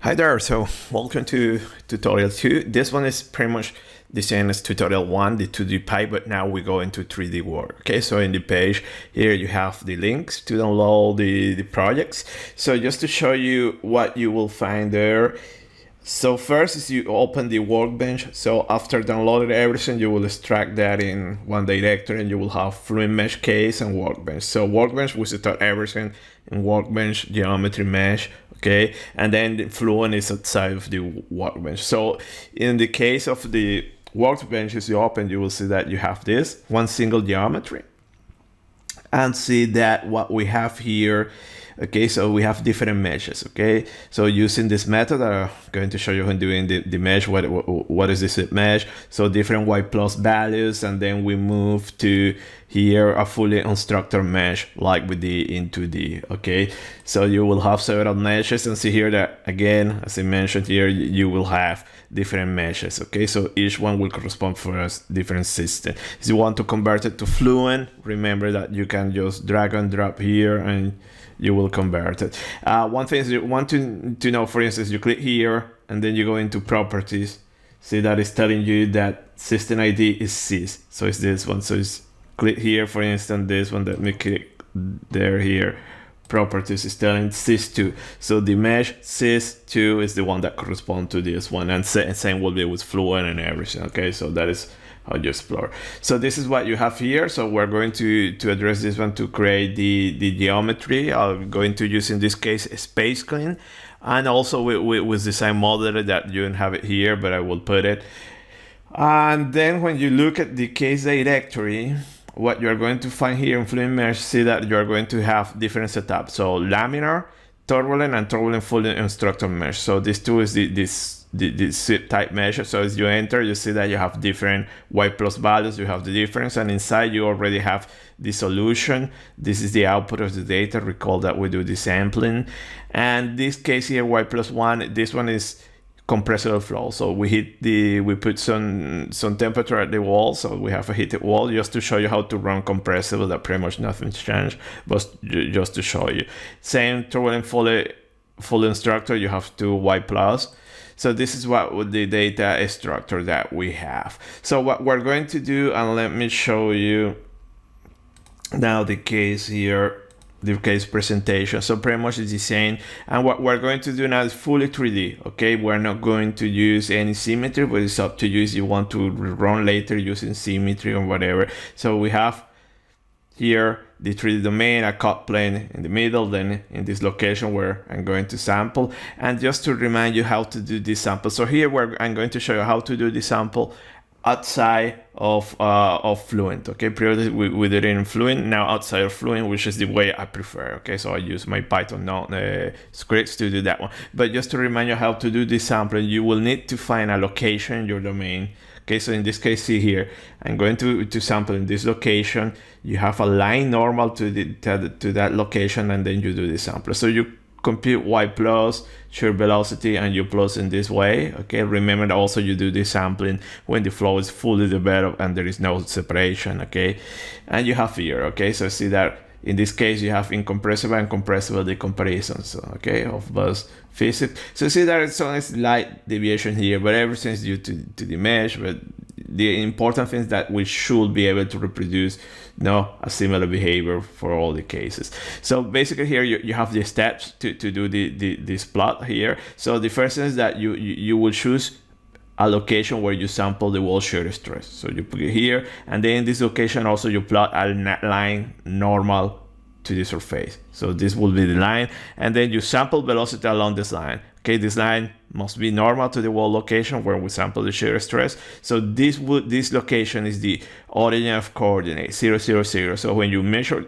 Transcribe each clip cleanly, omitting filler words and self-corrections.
Hi there, so welcome to tutorial 2. This one is pretty much the same as tutorial 1, the 2D pipe, but now we go into 3D work. Okay, so in the page here you have the links to download the projects. So just to show you what you will find there. So first is you open the Workbench. So after downloading everything, you will extract that in one directory and you will have Fluent Mesh Case and Workbench. So Workbench will start everything in Workbench, Geometry Mesh, okay? And then the Fluent is outside of the Workbench. So in the case of the Workbench, as you open, you will see that you have this one single geometry. And see that what we have here, okay, so we have different meshes, okay? So using this method, I'm going to show you when doing the mesh, what is this mesh? So different Y plus values, and then we move to here a fully unstructured mesh like with the in 2D, okay? So you will have several meshes, and see here that again, as I mentioned here, you will have different meshes, okay? So each one will correspond for a different system. If you want to convert it to Fluent, remember that you can just drag and drop here and you will convert it. One thing is you want to know, for instance, you click here and then you go into properties. See that it's telling you that system ID is sys. So it's this one. So it's click here, for instance, this one, let me click there here. Properties is telling sys2. So the mesh sys2 is the one that corresponds to this one. And same will be with Fluent and everything. Okay, so that is how you explore. So this is what you have here. So we're going to address this one to create the geometry. I'm going to use in this case a space clean, and also with design model that you don't have it here, but I will put it. And then when you look at the case directory, what you're going to find here in Fluent Mesh, see that you're going to have different setups. So laminar, turbulent, and turbulent fully unstructured mesh. So this two is the zip type measure. So as you enter, you see that you have different Y plus values, you have the difference, and inside you already have the solution. This is the output of the data. Recall that we do the sampling. And this case here, Y plus 1, this one is compressible flow. So we put some temperature at the wall, so we have a heated wall, just to show you how to run compressible. That pretty much nothing's changed, but just to show you. Same turbulent fully unstructured, you have 2 Y plus. So this is what the data structure that we have. So what we're going to do, and let me show you now the case here, the case presentation. So pretty much it's the same. And what we're going to do now is fully 3D, okay? We're not going to use any symmetry, but it's up to you if you want to run later using symmetry or whatever. So we have here the 3D domain, a cut plane in the middle, then in this location where I'm going to sample. And just to remind you how to do this sample. So here I'm going to show you how to do the sample outside of Fluent, okay? Previously we did it in Fluent, now outside of Fluent, which is the way I prefer, okay? So I use my Python scripts to do that one. But just to remind you how to do this sampling, you will need to find a location in your domain. Okay, so in this case, see here, I'm going to sample in this location. You have a line normal to that location, and then you do the sample. So you compute Y plus, shear velocity, and U plus in this way. Okay, remember that also you do the sampling when the flow is fully developed and there is no separation. Okay, and you have here. Okay, so see that in this case you have incompressible and compressible decompressions. Okay, of bus physics. So see that it's only slight deviation here, but everything is due to the mesh. But the important thing is that we should be able to reproduce a similar behavior for all the cases. So basically here you have the steps to do this plot here. So the first thing is that you will choose a location where you sample the wall shear stress. So you put it here, and then in this location also you plot a line normal to the surface. So this will be the line, and then you sample velocity along this line. Okay, this line must be normal to the wall location where we sample the shear stress. So this location is the origin of coordinates 0, 0, 0. So when you measure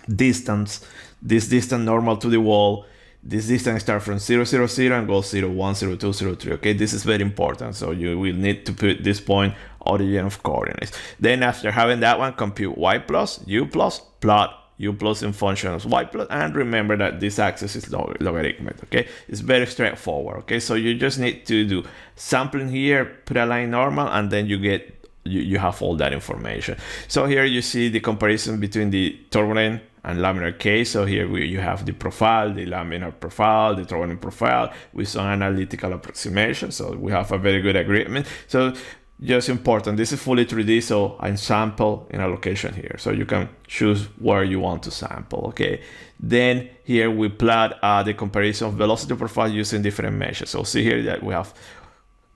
distance, this distance normal to the wall, this distance starts from 0, 0, 0 and goes 0, 1, 0, 2, 0, 3. Okay, this is very important. So you will need to put this point origin of coordinates. Then after having that one, compute Y plus, U plus, plot U plus in function of Y plus, and remember that this axis is logarithmic. Okay, it's very straightforward. Okay, so you just need to do sampling here, put a line normal, and then you get you have all that information. So here you see the comparison between the turbulent and laminar case. So here you have the profile, the laminar profile, the turbulent profile with some analytical approximation. So we have a very good agreement. So just important, this is fully 3D, so I sample in a location here. So you can choose where you want to sample, okay? Then here we plot the comparison of velocity profile using different meshes. So see here that we have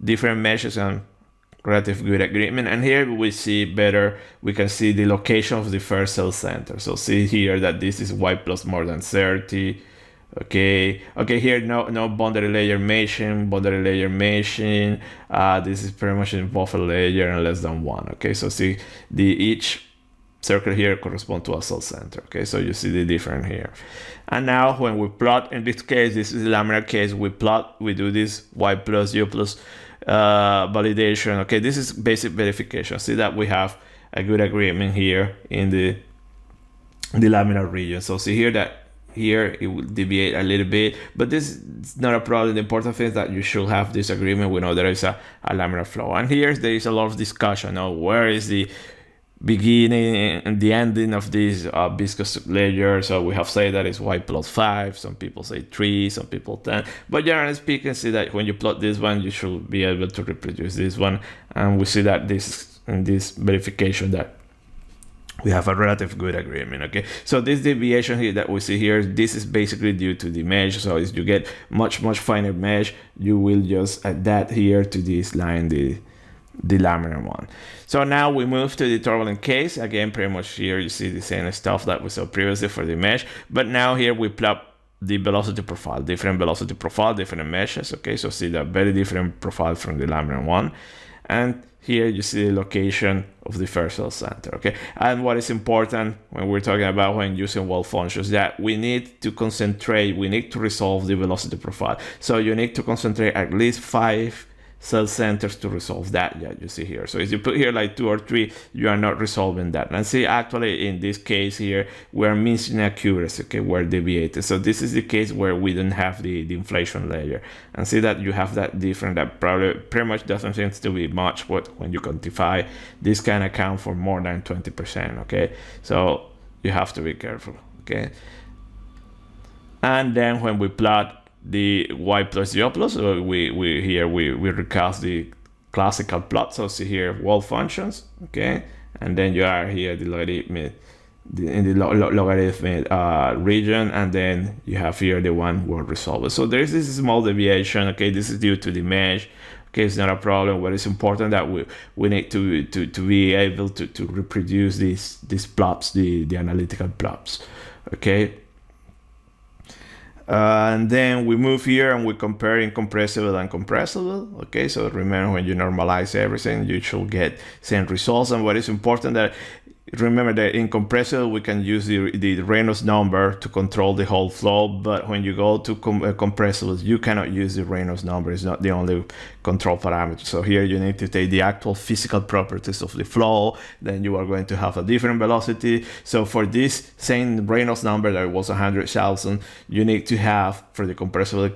different meshes and relative good agreement. And here we see better, we can see the location of the first cell center. So see here that this is y plus more than 30. Okay, here no boundary layer meshing, this is pretty much in buffer layer and less than 1. Okay, so see each circle here correspond to a cell center. Okay, so you see the difference here. And now when we plot, in this case, this is the laminar case, we do this y plus u plus validation. Okay, this is basic verification. See that we have a good agreement here in the laminar region. So see here that here it will deviate a little bit, but this is not a problem. The important thing is that you should have this agreement. We know there is a laminar flow, and here there is a lot of discussion on where is the beginning and the ending of this viscous layer. So we have said that it's y plus 5, some people say 3, some people 10, but generally speaking, see that when you plot this one, you should be able to reproduce this one, and we see that this in this verification that we have a relative good agreement. Okay, so this deviation here that we see here, this is basically due to the mesh. So as you get much finer mesh, you will just add that here to this line, the laminar one. So now we move to the turbulent case. Again, pretty much here you see the same stuff that we saw previously for the mesh, but now here we plot the velocity profile, different velocity profile, different meshes. Okay, so see that very different profile from the laminar one. And here you see the location of the first cell center. Okay, and what is important when we're talking about when using wall functions, that we need to concentrate, we need to resolve the velocity profile. So you need to concentrate at least 5 cell centers to resolve that. Yeah, you see here. So if you put here like 2 or 3, you are not resolving that. And see, actually in this case here, we're missing accuracy. Okay, we're deviated. So this is the case where we don't have the inflation layer. And see that you have that different, that probably pretty much doesn't seem to be much, but when you quantify, this can account for more than 20%. Okay, so you have to be careful. Okay, and then when we plot the y plus u plus, we recast the classical plot. So see here wall functions, okay, and then you are here the logarithmic in the logarithmic region, and then you have here the one word resolver. So there is this small deviation. Okay, this is due to the mesh. Okay, it's not a problem, but it's important that we need to be able to reproduce these plots, the analytical plots. Okay. And then we move here and we compare incompressible and compressible. Okay, so remember, when you normalize everything, you should get same results. And what is important, that remember that in compressible we can use the Reynolds number to control the whole flow, but when you go to compressibles, you cannot use the Reynolds number. It's not the only control parameter. So here you need to take the actual physical properties of the flow, then you are going to have a different velocity. So for this same Reynolds number that was 100,000, you need to have, for the compressible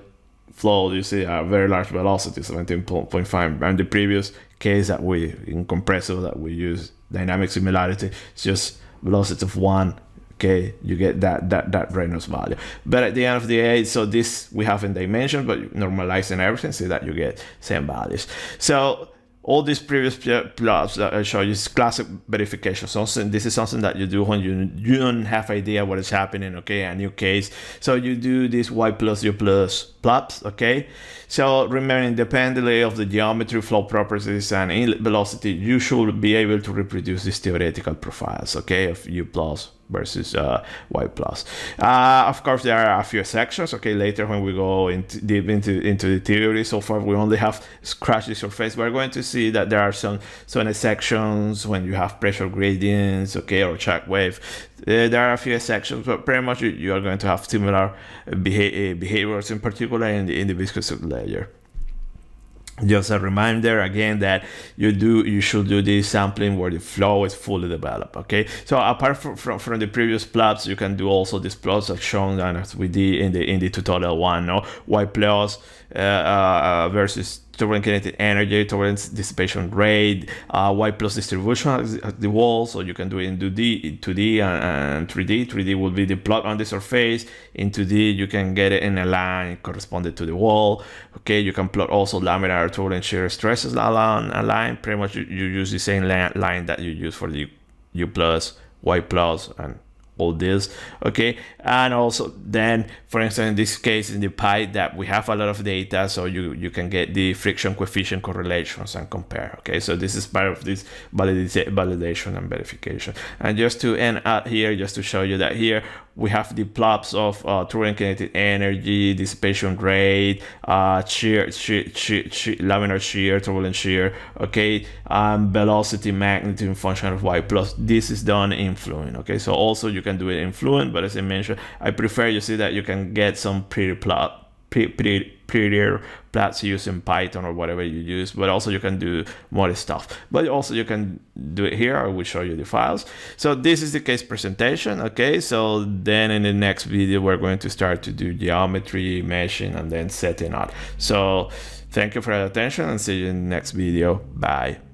flow, you see a very large velocity, 17.5. And the previous case that in compressible that we use dynamic similarity, it's just velocity of 1. Okay, you get that Reynolds value. But at the end of the day, so this we have in dimensions, but normalizing everything, so that you get same values. So all these previous plots that I show you is classic verification. So this is something that you do when you don't have idea what is happening. Okay, a new case. So you do this y plus u plus plots. Okay, so remember, independently of the geometry, flow properties, and inlet velocity, you should be able to reproduce these theoretical profiles. Okay, of u plus versus y plus. Of course, there are a few sections. Okay, later when we go deep into the theory, so far we only have scratched the surface. We're going to see that there are some sections when you have pressure gradients, okay, or shock wave. There are a few sections, but pretty much you are going to have similar behaviors, in particular in the viscous layer. Just a reminder again that you should do this sampling where the flow is fully developed. Okay, so apart from the previous plots, you can do also these plots as shown as we did in the tutorial 1. No, y plus versus turbulent kinetic energy, turbulence dissipation rate, Y plus distribution at the wall, so you can do it in 2D and 3D. 3D will be the plot on the surface. In 2D, you can get it in a line corresponding to the wall. Okay, you can plot also laminar turbulent shear stresses along a line. Pretty much you use the same line that you use for the U plus, Y plus, and all this. Okay, and also then, for instance, in this case in the pie that we have a lot of data, so you can get the friction coefficient correlations and compare. Okay, so this is part of this validation and verification. And just to end up here, just to show you that here we have the plots of turbulent kinetic energy, dissipation rate, laminar shear, turbulent shear, okay, velocity, magnitude, function of Y plus. This is done in Fluent. Okay, so also you can do it in Fluent, but as I mentioned, I prefer you see that you can get some prettier plots using Python or whatever you use, but also you can do more stuff. But also you can do it here. I will show you the files. So this is the case presentation. Okay, so then in the next video we're going to start to do geometry, meshing, and then setting up. So thank you for your attention and see you in the next video. Bye.